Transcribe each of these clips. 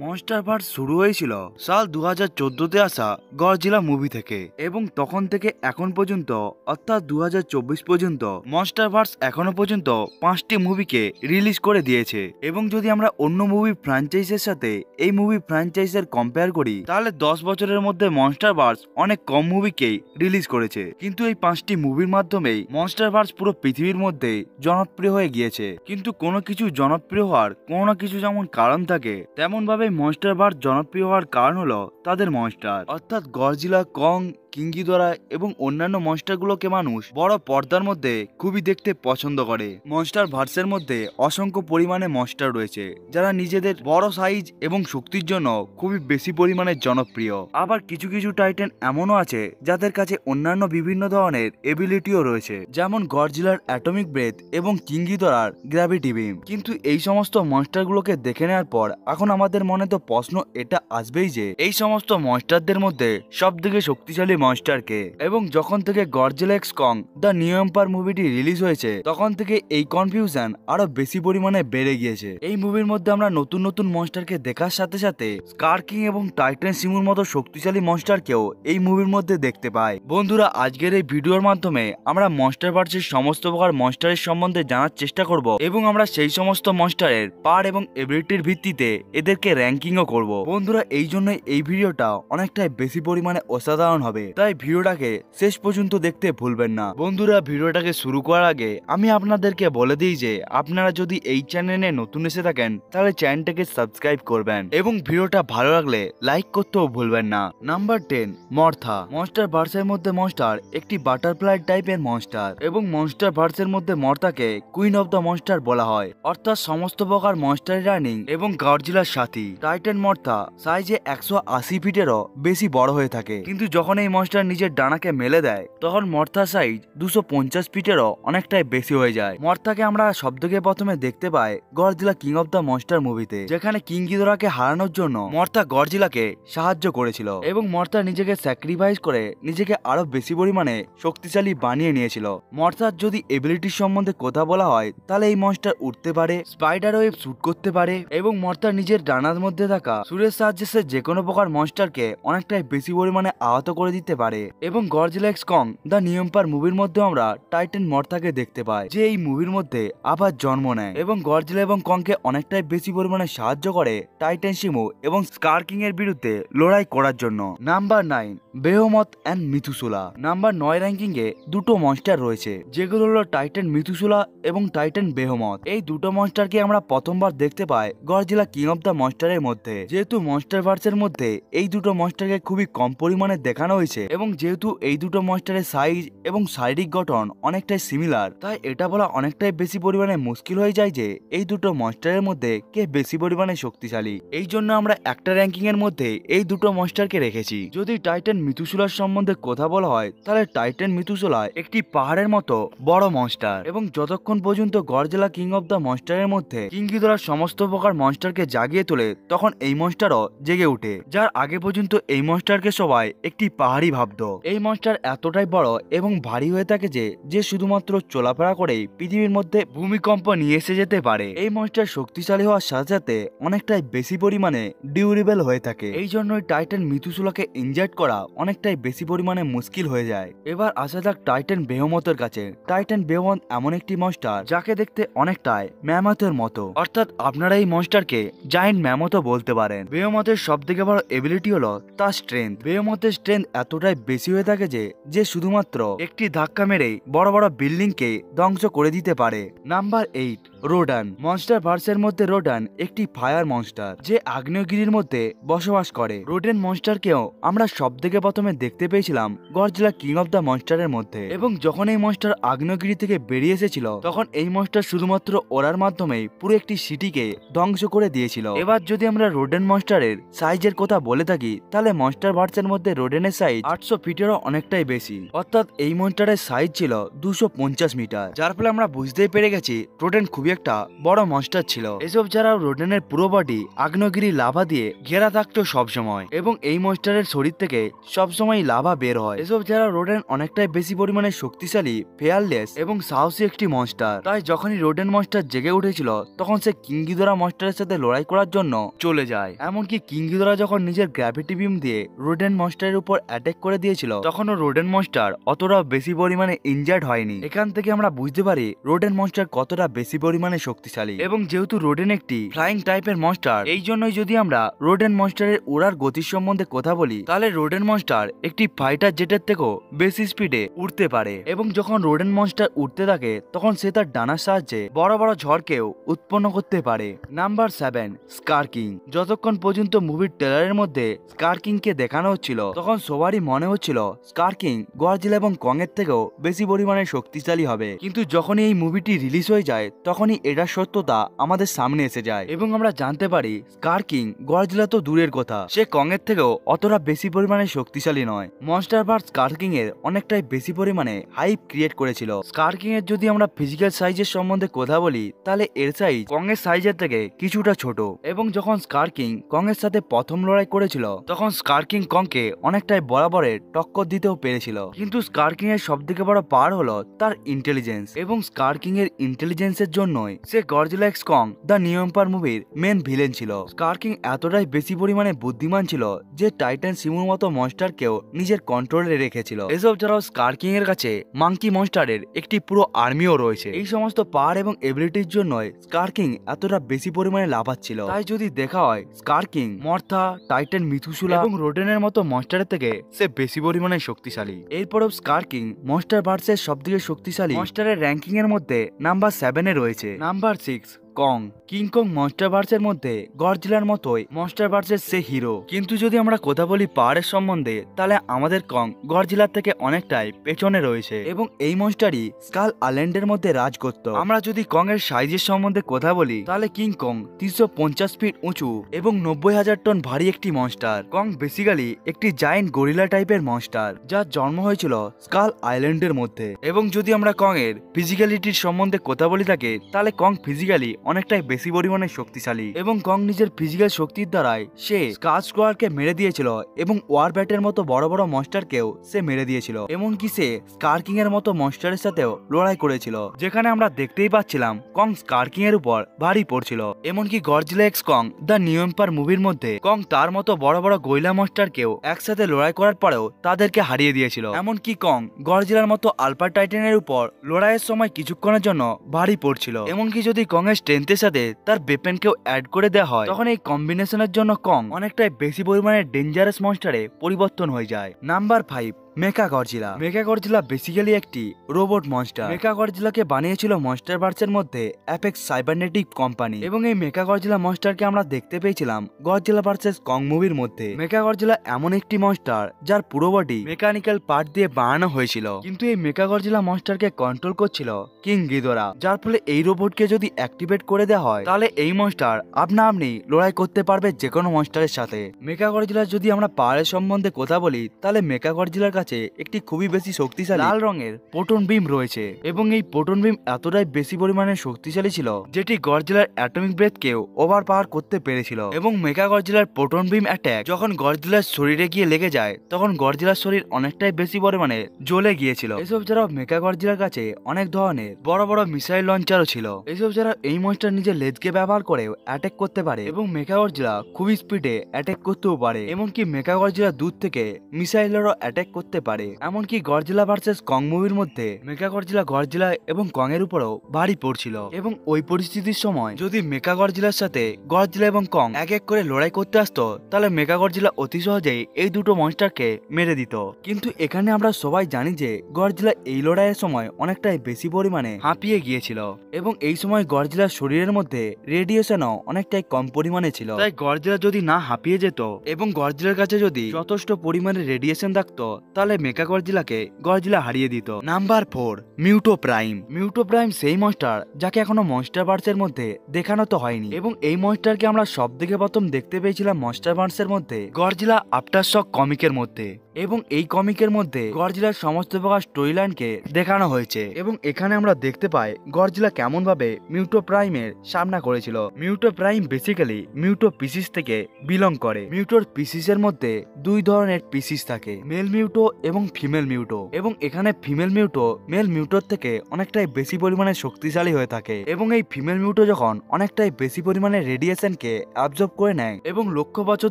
মনস্টারভার্স শুরু হয়েছিল সাল 2014-তে আসা গডজিলা মুভি থেকে এবং তখন থেকে এখন পর্যন্ত অর্থাৎ 2024 পর্যন্ত মনস্টারভার্স এখনো পর্যন্ত 5টি মুভিকে রিলিজ করে দিয়েছে। এবং যদি আমরা অন্য মুভি ফ্র্যাঞ্চাইজের সাথে এই মুভি ফ্র্যাঞ্চাইজের কম্পেয়ার করি তাহলে 10 বছরের মধ্যে মনস্টারভার্স অনেক কম মুভিকেই রিলিজ করেছে, কিন্তু এই 5টি মুভির মাধ্যমেই মনস্টারভার্স পুরো পৃথিবীর মধ্যে জনপ্রিয় হয়ে গিয়েছে। কিন্তু কোনো কিছু জনপ্রিয় হওয়ার কোনো না কিছু যেমন কারণ থাকে, তেমন ভাবে মনস্টারভার্স জনপ্রিয় হওয়ার কারণ হলো তাদের মনস্টার, অর্থাৎ গডজিলা, কং, কিং গিদোরা এবং অন্যান্য মনস্টারগুলোকে মানুষ বড় পর্দার মধ্যে খুবই দেখতে পছন্দ করে। মনস্টারভার্সের মধ্যে অসংখ্য পরিমাণে মনস্টার রয়েছে যারা নিজেদের বড় সাইজ এবং শক্তির জন্য খুবই বেশি পরিমাণে জনপ্রিয়। আবার কিছু কিছু টাইটান এমনও আছে যাদের কাছে অন্যান্য বিভিন্ন ধরনের এবিলিটিও রয়েছে, যেমন গডজিলার অ্যাটমিক ব্রেথ এবং কিং গিদোরার গ্র্যাভিটি বিম। কিন্তু এই সমস্ত মনস্টারগুলোকে দেখে নেওয়ার পর এখন আমাদের মনে তো প্রশ্ন এটা আসবেই যে এই সমস্ত মনস্টারদের মধ্যে সবথেকে শক্তিশালী মনস্টারকে। এবং যখন থেকে Godzilla x Kong the new empire মুভিটি রিলিজ হয়েছে তখন থেকে এই কনফিউশন আরো বেশি পরিমাণে বেড়ে গিয়েছে। এই মুভির মধ্যে আমরা নতুন নতুন মনস্টারকে দেখার সাথে সাথে স্কার কিং এবং টাইটান সিমুর মতো শক্তিশালী মনস্টারকেও এই মুভির মধ্যে দেখতে পাই। বন্ধুরা, আজকের এই ভিডিওর মাধ্যমে আমরা মনস্টারভার্সের সমস্ত প্রকার মনস্টারের সম্বন্ধে জানার চেষ্টা করব এবং আমরা সেই সমস্ত মনস্টারের পাওয়ার এবং এবিলিটির ভিত্তিতে এদেরকে র্যাঙ্কিংও করব। বন্ধুরা, এই জন্য এই ভিডিওটা অনেকটাই বেশি পরিমাণে অসাধারণ হবে, তাই ভিডিওটাকে শেষ পর্যন্ত দেখতে ভুলবেন না। বন্ধুরা, ভিডিওটাকে শুরু করার আগে আমি আপনাদেরকে বলে দিই যে আপনারা যদি এই চ্যানেলে নতুন এসে থাকেন তাহলে চ্যানেলটাকে সাবস্ক্রাইব করবেন এবং ভিডিওটা ভালো লাগলে লাইক করতেও ভুলবেন না। নাম্বার 10, মর্থা। মনস্টারভার্সের মধ্যে মনস্টার একটি বাটারফ্লাই টাইপের মনস্টার এবং মনস্টারভার্সের মধ্যে মর্থাকে কুইন অফ দ্য মনস্টার বলা হয়, অর্থাৎ সমস্ত প্রকার মনস্টার রানিং এবং গডজিলার সাথী। টাইটান মর্থা সাইজে 180 ফিটেরও বেশি বড় হয়ে থাকে, কিন্তু যখন এই মনস্টার নিজের ডানাকে মেলে দেয় তখন মর্থা সাইজ 250 ফিটেরও অনেকটাই বেশি হয়ে যায়। মর্থাকে আমরা সবথেকে প্রথমে দেখতে পাই Godzilla king of the monster মুভিতে, যেখানে কিং গিদোরাকে হারানোর জন্য মর্থা গডজিলাকে সাহায্য করেছিল এবং মর্থা নিজেকে স্যাক্রিফাইস করে নিজেকে আরো বেশি পরিমাণে শক্তিশালী বানিয়ে নিয়েছিল। মর্থার যদি এবিলিটির সম্বন্ধে কথা বলা হয় তাহলে এই মনস্টার উঠতে পারে, স্পাইডার ওয়েব শুট করতে পারে এবং মর্থা নিজের ডানার মধ্যে থাকা সুরের সাহায্যে সে যে কোনো প্রকার মনস্টারকে অনেকটাই বেশি পরিমাণে আহত করে দিতে পারে। এবং Godzilla x Kong the new empire মুভির মধ্যে আমরা টাইটান মর্থাকে দেখতে পাই, যে এই মুভির মধ্যে আবার জন্ম নেয় এবং গডজিলা এবং কংকে অনেকটাই বেশি পরিমাণে সাহায্য করে টাইটান শিমু এবং স্কার কিং এর বিরুদ্ধে লড়াই করার জন্য। Number 9, Behemoth and Methuselah. Number 9 ranking এ দুটো মনস্টার রয়েছে, যেগুলো হলো টাইটান মিথুসুলা এবং টাইটান বেহেমথ। এই দুটো মনস্টারকে আমরা প্রথমবার দেখতে পাই গডজিলা কিং অফ দ্য মনস্টারের মধ্যে। যেহেতু মনস্টারভার্সের মধ্যে এই দুটো মনস্টারকে খুবই কম পরিমাণে দেখানো হয়েছে এবং যেহেতু এই দুটো মনস্টারের সাইজ এবং শারীরিক গঠন অনেকটাই সিমিলার, তাই এটা বলা অনেকটাই বেশি পরিমাণে মুশকিল হয়ে যায় যে এই দুটো মনস্টারের মধ্যে কে বেশি পরিমাণে শক্তিশালী। এই জন্য আমরা একটা র্যাঙ্কিং এর মধ্যে এই দুটো মনস্টারকে রেখেছি। যদি টাইটান মিথুসুলার সম্বন্ধে কথা বলা হয় তাহলে টাইটান মিথুসুলা একটি পাহাড়ের মতো বড় মনস্টার এবং যতক্ষণ পর্যন্ত গডজিলা কিং অফ দ্য মনস্টারের মধ্যে কিং গিদোরার সমস্ত প্রকার মনস্টারকে জাগিয়ে তোলে তখন এই মনস্টারও জেগে ওঠে, যার আগে পর্যন্ত এই মনস্টারকে সবাই একটি পাহাড়ি ভাবতো। এই মনস্টার এতটাই বড় এবং ভারী হয়ে থাকে যে শুধুমাত্র চলাফেরা করেই পৃথিবীর মধ্যে ভূমিকম্প নিয়ে এসে যেতে পারে। এই মনস্টার শক্তিশালী হওয়ার সাথে সাথে অনেকটাই বেশি পরিমাণে ডিউরেবল হয়ে থাকে, এই জন্যই টাইটান মিথুসুলাকে ইনজেক্ট করা অনেকটাই বেশি পরিমাণে মুশকিল হয়ে যায়। এবার আসা যাক টাইটান বেহেমথের কাছে। টাইটান বেহেমথ এমন একটি মনস্টার যাকে দেখতে অনেকটাই ম্যামথের মতো, অর্থাৎ আপনারা এই মনস্টারকে জায়ান্ট ম্যামথও বলতে পারেন। বেহেমথের সবথেকে বড় এবিলিটি হলো তার স্ট্রেংথ। বেহেমথের স্ট্রেংথ এতটাই বেশি হয়ে থাকে যে শুধুমাত্র একটি ধাক্কা মেরেই বড় বড় বিল্ডিংকে ধ্বংস করে দিতে পারে। নাম্বার 8, রোডান। মনস্টারভার্সের মধ্যে রোডান একটি ফায়ার মনস্টার যে আগ্নেয়গিরির মধ্যে বসবাস করে। রোডেন মনস্টারকেও আমরা সবথেকে প্রথমে দেখতে পেয়েছিলাম গডজিলা কিং অফ দ্য মনস্টারের মধ্যে এবং যখন এই মনস্টার আগ্নেয়গিরি থেকে বেরিয়ে এসেছিল তখন এই মনস্টার শুধুমাত্র ওড়ার মাধ্যমেই পুরো একটি সিটিকে ধ্বংস করে দিয়েছিল। এবার যদি আমরা রোডেন মনস্টারের সাইজের কথা বলে থাকি তাহলে মনস্টারভার্সের মধ্যে রোডেনের সাইজ 800 ফিটেরও অনেকটাই বেশি, অর্থাৎ এই মনস্টারের সাইজ ছিল 250 মিটার, যার ফলে আমরা বুঝতেই পেরে গেছি রোডেন খুবই একটা বড় মনস্টার ছিল। এসব ছাড়াও রোডেনের পুরো বডি আগ্নেয়গিরি লাভা দিয়ে ঘেরা থাকতো সবসময়, এবং এই মনস্টারের শরীর থেকে সবসময় লাভা বের হয়। এসব ছাড়াও রোডেন অনেকটাই বেশি পরিমাণে শক্তিশালী, ফেয়ারলেস এবং সাহসী একটি মনস্টার। তাই যখনই রোডেন মনস্টার জেগে উঠেছিল তখন সে কিং গিদোরা মনস্টারের সাথে লড়াই করার জন্য চলে যায়। এমনকি কিং গিদোরা যখন নিজের গ্র্যাভিটি বিম দিয়ে রোডেন মনস্টারের উপর অ্যাটাক করে দিয়েছিল তখনও রোডেন মনস্টার অতটা বেশি পরিমাণে ইনজার্ড হয়নি। এখান থেকে আমরা বুঝতে পারি রোডেন মনস্টার কতটা বেশি পরিমাণে শক্তিশালী। এবং যেহেতু রোডেন একটি ফ্লাইং টাইপের মনস্টার, এই জন্যই যদি আমরা রোডেন মনস্টারের উড়ার গতির সম্বন্ধে কথা বলি তাহলে রোডেন মনস্টার একটি ফাইটার জেটের থেকেও বেশি স্পিডে উড়তে পারে। এবং যখন রোডেন মনস্টার উঠতে থাকে তখন সে তার ডানার সাহায্যে বড় বড় ঝড়কেও উৎপন্ন করতে পারে। নাম্বার 7, স্কার কিং। যতক্ষণ পর্যন্ত মুভির ট্রেলারের মধ্যে স্কার কিং কে দেখানো হচ্ছিল তখন সবারই মনে হচ্ছিল স্কার কিং গডজিলা এবং কং এর থেকেও বেশি পরিমাণে শক্তিশালী হবে। কিন্তু যখনই এই মুভিটি রিলিজ হয়ে যায় তখনই এটার সত্যতা আমাদের সামনে এসে যায় এবং আমরা জানতে পারি স্কার কিং গডজিলা তো দূরের কথা, সে কং এর থেকেও অতটা বেশি পরিমাণে শক্তিশালী নয়। মনস্টারভার্স স্কার কিং এর অনেকটাই বেশি পরিমাণে হাইপ ক্রিয়েট করেছিল। স্কার কিং এর যদি আমরা ফিজিক্যাল সাইজের সম্বন্ধে কথা বলি তাহলে এর সাইজ কং এর সাইজের থেকে কিছুটা ছোট। এবং যখন স্কার কিং কং এর সাথে প্রথম লড়াই করেছিল তখন স্কার কিং কং কে অনেকটাই বরাবরের টক্কর দিতেও পেরেছিল। কিন্তু স্কার কিং এর সব থেকে বড় পাওয়ার হলো তার ইন্টেলিজেন্স, এবং স্কার কিং এর ইন্টেলিজেন্সের জন্যই সে Godzilla x Kong the new empire মুভির মেন ভিলেন ছিল। স্কার কিং এতটাই বেশি পরিমাণে বুদ্ধিমান ছিল যে টাইটান সিমুর মতো মনস্টারকেও নিজের কন্ট্রোলে রেখেছিল। এসব ছাড়াও স্কার কিং এর কাছে মাঙ্কি মনস্টারের একটি পুরো আর্মিও রয়েছে। এই সমস্ত পাওয়ার এবং এবিলিটির জন্যই স্কার কিং এতটা বেশি পরিমাণে লাফাচ্ছিল। তাই যদি দেখা হয় স্কার কিং মর্থা, টাইটান মিথুসুলা এবং রোডেনের মতো মনস্টারের থেকে সে বেশি পরিমাণে শক্তিশালী। এরপরেও স্কার কিং মনস্টারভার্সের সবথেকে শক্তিশালী মনস্টারের র্যাঙ্কিং এর মধ্যে নাম্বার 7 এ রয়েছে। নাম্বার 6, কং। কিং কং মনস্টারভার্সের মধ্যে গডজিলার মতোই মনস্টারভার্সের সে হিরো। কিন্তু যদি আমরা কথা বলি পাওয়ারের সম্বন্ধে তাহলে আমাদের কং গডজিলার থেকে অনেকটাই পেছনে রয়েছে, এবং এই মনস্টারই স্কাল আইল্যান্ডের মধ্যে রাজ করত। আমরা যদি কং এর সাইজের সম্বন্ধে কথা বলি তাহলে কিং কং 350 ফিট উঁচু এবং 90,000 টন ভারী একটি মনস্টার। কং বেসিক্যালি একটি জায়ান্ট গরিলা টাইপের মনস্টার যার জন্ম হয়েছিল স্কাল আইল্যান্ডের মধ্যে। এবং যদি আমরা কং এর ফিজিক্যালিটির সম্বন্ধে কথা বলি থাকে তাহলে কং ফিজিক্যালি অনেকটাই বেশি পরিমাণে শক্তিশালী, এবং কং নিজের ফিজিক্যাল শক্তির দ্বারাই সে স্কার স্কোয়ারকে মেরে দিয়েছিল এবং ওয়ার ব্যাটের মতো বড় বড় মনস্টারকেও সে মেরে দিয়েছিল। এমনকি সে স্কার কিং এর মতো মনস্টারের সাথেও লড়াই করেছিল, যেখানে আমরা দেখতেই পাচ্ছিলাম কং স্কার কিং এর উপর ভারী পড়ছিল। এমনকি Godzilla x Kong the new empire মুভির মধ্যে কং তার মতো বড় বড় গরিলা মনস্টারকেও একসাথে লড়াই করার পরেও তাদেরকে হারিয়ে দিয়েছিল। এমনকি কং গডজিলার মতো আলফা টাইটানের উপর লড়াইয়ের সময় কিছুক্ষণের জন্য ভারী পড়ছিল। এমনকি যদি কং এর স্ট্রেংথের সাথে তার বেপেনকেও অ্যাড করে দেওয়া হয় তখন এই কম্বিনেশনের জন্য কং অনেকটাই বেশি পরিমাণে ডেঞ্জারাস মনস্টারে পরিবর্তন হয়ে যায়। Number 5, Mechagodzilla. Mechagodzilla basically একটি রোবট মনস্টার। মেকা গডজিলাকে বানিয়েছিল মনস্টারভার্সের মধ্যে অ্যাপেক্স সাইবারনেটিক কোম্পানি, এবং এই মেকা গডজিলা মনস্টারকে আমরা দেখতে পেয়েছিলাম গডজিলা ভার্সেস কং মুভির মধ্যে। মেকা গডজিলা এমন একটি মনস্টার যার পুরো বডি মেকানিক্যাল পার্ট দিয়ে বানানো হয়েছিল, কিন্তু এই মেকা গডজিলা মনস্টারকে কন্ট্রোল করছিল কিং গিদোরা, যার ফলে এই রোবটকে যদি অ্যাক্টিভেট করে দেওয়া হয় তাহলে এই মনস্টার আপনা আপনি লড়াই করতে পারবে যে কোনো মনস্টারের সাথে। মেকা গডজিলার যদি আমরা পাওয়ারের সম্বন্ধে কথা বলি তাহলে মেকা গডজিলার কাছে একটি খুবই বেশি শক্তিশালী লাল রঙের প্রোটন বিম রয়েছে, এবং এই প্রোটন বিম এতটাই বেশি পরিমাণে শক্তিশালী ছিল যেটি গডজিলার অ্যাটমিক ব্রেথকেও ওভার পাওয়ার করতে পেরেছিল। এবং মেকা গডজিলার প্রোটন বিম অ্যাটাক যখন গডজিলার শরীরে গিয়ে লেগে যায় তখন গডজিলার শরীর অনেকটাই বেশি পরিমাণে জ্বলে গিয়েছিল। এসব ছাড়াও মেকা গডজিলার কাছে অনেক ধরনের বড় বড় মিসাইল লঞ্চারও ছিল। এসব ছাড়াও এই মনস্টার নিজের লেজকে ব্যবহার করেও অ্যাটাক করতে পারে, এবং মেকা গডজিলা খুবই স্পিডে অ্যাটাক করতেও পারে। এমনকি মেকা গডজিলা দূর থেকে মিসাইলেরও অ্যাটাক করতে পারে। এমনকি গডজিলা ভার্সেস কং মুভির মধ্যে মেকা গডজিলা এবং কং এর উপরও ভারী পড়ছিল, এবং ওই পরিস্থিতির সময় যদি মেকা গডজিলার সাথে গডজিলা এবং কং এক এক করে লড়াই করতে আসতো তাহলে মেকা গডজিলা অতি সহজেই এই দুটো মনস্টারকে মেরে দিত। কিন্তু এখানে আমরা সবাই জানি যে গডজিলা এই লড়াইয়ের সময় অনেকটাই বেশি পরিমাণে হাঁপিয়ে গিয়েছিল, এবং এই সময় গডজিলার শরীরের মধ্যে রেডিয়েশনও অনেকটাই কম পরিমাণে ছিল। তাই গডজিলা যদি না হাঁপিয়ে যেত এবং গডজিলার কাছে যদি যথেষ্ট পরিমাণে রেডিয়েশন থাকতো তাহলে মেকা গডজিলাকে গডজিলা হারিয়ে দিত। Number 4, MUTO prime. MUTO prime সেই মনস্টার যাকে এখনো মনস্টারভার্সের মধ্যে দেখানো তো হয়নি, এবং এই মনস্টারকে আমরা সব থেকে প্রথম দেখতে পেয়েছিলাম মনস্টারভার্সের মধ্যে গডজিলা আফটার শক কমিকের মধ্যে। এবং এই কমিকের মধ্যে গডজিলার সমস্ত প্রকার স্টোরি লাইনকে দেখানো হয়েছে এবং এখানে আমরা দেখতে পাই গডজিলা কেমন ভাবে মিউটো প্রাইমের সামনা করেছিল। মিউটো প্রাইম বেসিক্যালি মিউটো পিসিস থেকে বিলং করে। মিউটোর পিসিসের মধ্যে দুই ধরনের পিসিস থাকে, মেল মিউটো এবং ফিমেল মিউটো, এবং এখানে ফিমেল মিউটো মেল মিউটোর থেকে অনেকটাই বেশি পরিমাণে শক্তিশালী হয়ে থাকে এবং এই ফিমেল মিউটো যখন অনেকটাই বেশি পরিমাণে রেডিয়েশনকে অ্যাবজর্ব করে নেয় এবং লক্ষ বছর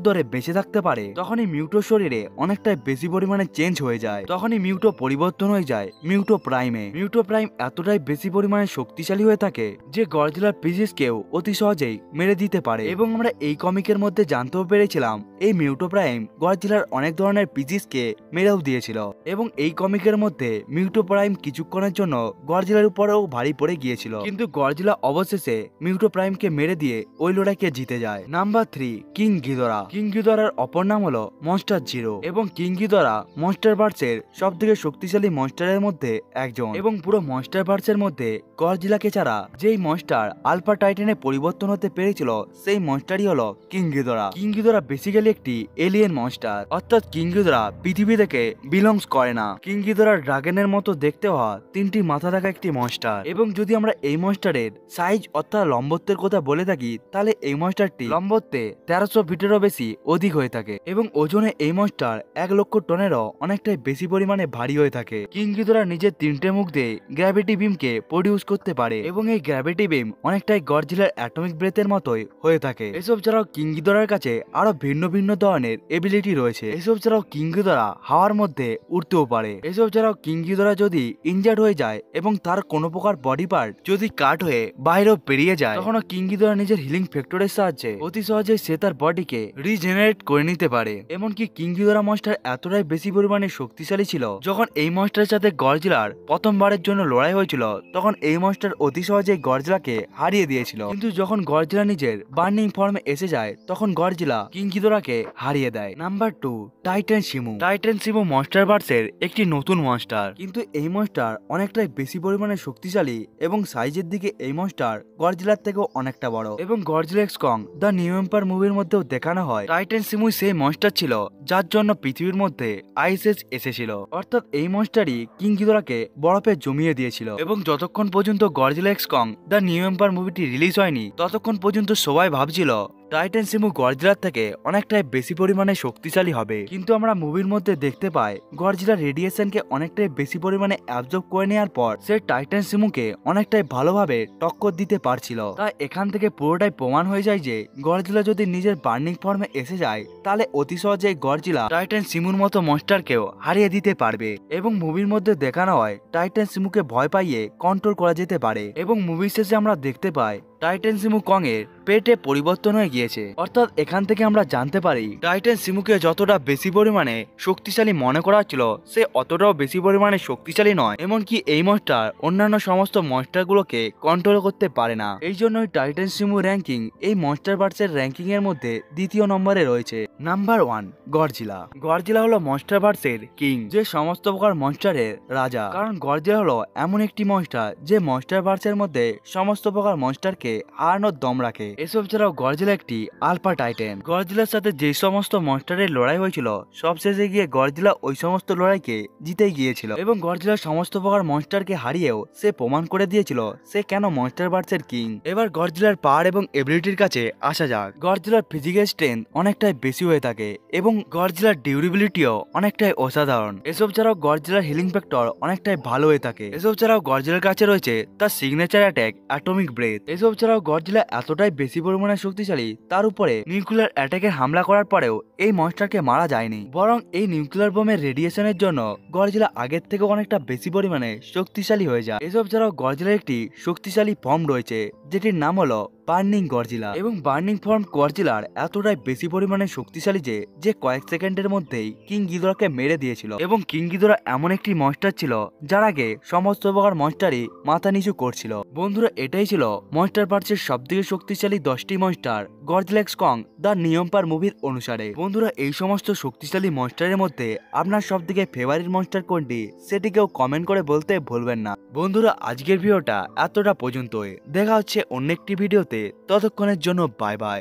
ধরে বেঁচে থাকতে পারে, তখনই মিউটোর শরীরে অনেকটাই বেশি পরিমাণে চেঞ্জ হয়ে যায়। তখনই মিউটো পরিবর্তন হয়ে যায় মিউটো প্রাইমে। মিউটো প্রাইম এতটাই বেশি পরিমাণে শক্তিশালী হয়ে থাকে যে গডজিলার পিসিসকেও অতি সহজেই মেরে দিতে পারে। এবং আমরা এই কমিকের মধ্যে জানতেও পেরেছিলাম এই মিউটো প্রাইম গডজিলার অনেক ধরনের পিসিসকে মেরেও দিয়েছিল এবং এই কমিকের মধ্যে মিউটো প্রাইম কিছুক্ষণের জন্য গডজিলার উপরেও ভারী পড়ে গিয়েছিল, কিন্তু গডজিলা অবশেষে মিউটো প্রাইমকে মেরে দিয়ে ওই লড়াইকে জিতে যায়। Number 3, King Ghidorah. কিং গিদোরার অপর নাম হলো মনস্টার জিরো এবং কিং গিদোরা মনস্টারভার্সের সব থেকে শক্তিশালী মনস্টারের মধ্যে একজন এবং পুরো মনস্টারভার্সের মধ্যে গডজিলাকে ছাড়া যেই মনস্টার আলফা টাইটানে পরিবর্তন হতে পেরেছিল সেই মনস্টারই হলো কিং গিদোরা। কিং গিদোরা বেসিক্যালি একটি এলিয়েন মনস্টার, অর্থাৎ কিং গিদোরা পৃথিবী থেকে বিলংস করে না। কিং গিদোরা ড্রাগনের মতো দেখতে হওয়া 3টি মাথা থাকা একটি মনস্টার এবং যদি আমরা এই মনস্টারের সাইজ অর্থাৎ লম্বত্বের কথা বলে থাকি তাহলে এই মনস্টারটি লম্বত্বে 1300 ফিটেরও বেশি অধিক হয়ে থাকে এবং ওজনে এই মনস্টার 1 লক্ষ টনেরও অনেকটাই বেশি পরিমাণে ভারী হয়ে থাকে। কিং গিদোরা নিজের 3টে মুখ দিয়ে গ্র্যাভিটি বিমকে প্রডিউস করতে পারে এবং এই গ্র্যাভিটি বিম অনেকটাই গডজিলার অ্যাটমিক ব্রেথের মতোই হয়ে থাকে। এসব ছাড়াও কিং গিদোরার কাছে আরো ভিন্ন ভিন্ন ধরনের এবিলিটি রয়েছে। এসব ছাড়াও কিং গিদোরা হাওয়ার মধ্যে উড়তেও পারে। এসব ছাড়াও কিং গিদোরা যদি ইনজার্ড হয়ে যায় এবং তার কোনো প্রকার বডি পার্ট যদি কাট হয়ে বাইরেও বেরিয়ে যায় তখনও কিং গিদোরা নিজের হিলিং ফ্যাক্টরের সাহায্যে অতি সহজে সে তার বডিকে রিজেনারেট করে নিতে পারে। এমনকি কিং গিদোরা মনস্টার এতটাই বেশি পরিমাণে শক্তিশালী ছিল যখন এই মনস্টারের সাথে গডজিলার প্রথমবারের জন্য লড়াই হয়েছিল তখন এই মনস্টার অতি সহজে গডজিলাকে হারিয়ে দিয়েছিল, কিন্তু যখন গডজিলা নিজের বার্নিং ফর্মে এসে যায় তখন গডজিলা কিং গিদোরাকে হারিয়ে দেয়। Number 2, Titan Shimo. Titan Shimo মনস্টারভার্সের একটি নতুন মনস্টার, কিন্তু এই মনস্টার অনেকটাই বেশি পরিমাণে শক্তিশালী এবং সাইজের দিকে এই মনস্টার গডজিলার থেকেও অনেকটা বড় এবং Godzilla x Kong the new empire মুভির মধ্যেও দেখানো হয় টাইটান শিমু সেই মনস্টার ছিল যার জন্য পৃথিবীর মধ্যে আইস এজ এসেছিল, অর্থাৎ এই মনস্টারই কিং গিদোরাকে বরফে জমিয়ে দিয়েছিল এবং যতক্ষণ পর্যন্ত Godzilla x Kong the new empire মুভিটি রিলিজ হয়নি ততক্ষণ পর্যন্ত সবাই ভাবছিল টাইটান শিমু গডজিলার থেকে অনেকটাই বেশি পরিমাণে শক্তিশালী হবে, কিন্তু আমরা মুভির মধ্যে দেখতে পাই গডজিলার রেডিয়েশনকে অনেকটাই বেশি পরিমাণে অ্যাবজর্ব করে নেওয়ার পর সে টাইটান শিমুকে অনেকটাই ভালোভাবে টক্কর দিতে পারছিল। তাই এখান থেকে পুরোটাই প্রমাণ হয়ে যায় যে গডজিলা যদি নিজের বার্নিং ফর্মে এসে যায় তাহলে অতি সহজেই গডজিলা টাইটান শিমুর মতো মনস্টারকেও হারিয়ে দিতে পারবে এবং মুভির মধ্যে দেখানো হয় টাইটান শিমুকে ভয় পাইয়ে কন্ট্রোল করা যেতে পারে এবং মুভির শেষে আমরা দেখতে পাই টাইটান শিমু কং এর পেটে পরিবর্তন হয়ে গিয়েছে। অর্থাৎ এখান থেকে আমরা জানতে পারি টাইটান শিমুকে যতটা বেশি পরিমাণে শক্তিশালী মনে করা হচ্ছিল সে অতটাও বেশি পরিমাণে শক্তিশালী নয়, এমনকি এই মনস্টার অন্যান্য সমস্ত মনস্টারগুলোকে কন্ট্রোল করতে পারে না। এই জন্যই টাইটান শিমু র্যাঙ্কিং এই মনস্টারভার্সের র্যাঙ্কিং এর মধ্যে 2য় নম্বরে রয়েছে। Number 1, Godzilla. গডজিলা হলো মনস্টারভার্সের কিং, যে সমস্ত প্রকার মনস্টারের রাজা, কারণ গডজিলা হলো এমন একটি মনস্টার যে মনস্টারভার্সের মধ্যে সমস্ত প্রকার মনস্টারকে হারানোর দম রাখে। এসব ছাড়াও গডজিলা একটি আলফা টাইটান। গডজিলার সাথে যে সমস্ত মনস্টারের লড়াই হয়েছিল সবশেষে গিয়ে গডজিলা ওই সমস্ত লড়াইকে জিতে গিয়েছিল এবং গডজিলা সমস্ত প্রকার মনস্টারকে হারিয়েও সে প্রমাণ করে দিয়েছিল সে কেন মনস্টারভার্সের কিং। এবার গডজিলার পাওয়ার এবং এবিলিটির কাছে আসা যাক। গডজিলার ফিজিক্যাল স্ট্রেংথ অনেকটাই বেশি হয়ে থাকে এবং গডজিলার ডিউরেবিলিটিও অনেকটাই অসাধারণ। এসব ছাড়াও গডজিলার হিলিং ফ্যাক্টর অনেকটাই ভালো হয়ে থাকে। এসব ছাড়াও গডজিলার কাছে রয়েছে তার সিগনেচার অ্যাটাক অ্যাটমিক ব্রেথ। এসব ছাড়াও গডজিলা এতটাই বেশি পরিমাণে শক্তিশালী তার উপরে নিউক্লিয়ার অ্যাটাকের হামলা করার পরেও এই মনস্টারকে মারা যায়নি, বরং এই নিউক্লিয়ার বোমের রেডিয়েশনের জন্য গডজিলা আগের থেকে অনেকটা বেশি পরিমাণে শক্তিশালী হয়ে যায়। এসব ছাড়াও গডজিলার একটি শক্তিশালী ফর্ম রয়েছে যেটির নাম হলো বার্নিং গডজিলা এবং বার্নিং ফর্ম গডজিলার এতটাই বেশি পরিমাণে শক্তিশালী যে কয়েক সেকেন্ডের মধ্যেই কিং গিদোরাকে মেরে দিয়েছিল এবং কিং গিদোরা এমন একটি মনস্টার ছিল যার আগে সমস্ত প্রকার মনস্টারই মাথা নিচু করছিল। বন্ধুরা, এটাই ছিল মনস্টারভার্সের সবথেকে শক্তিশালী 10টি monster Godzilla x Kong the new empire মুভির অনুসারে। বন্ধুরা, এই সমস্ত শক্তিশালী মনস্টারের মধ্যে আপনার সবথেকে ফেভারিট মনস্টার কোনটি সেটিকেও কমেন্ট করে বলতে ভুলবেন না। বন্ধুরা, আজকের ভিডিওটা এতটা পর্যন্তই। দেখা হচ্ছে অন্য একটি ভিডিওতে, ততক্ষণের জন্য বাই বাই।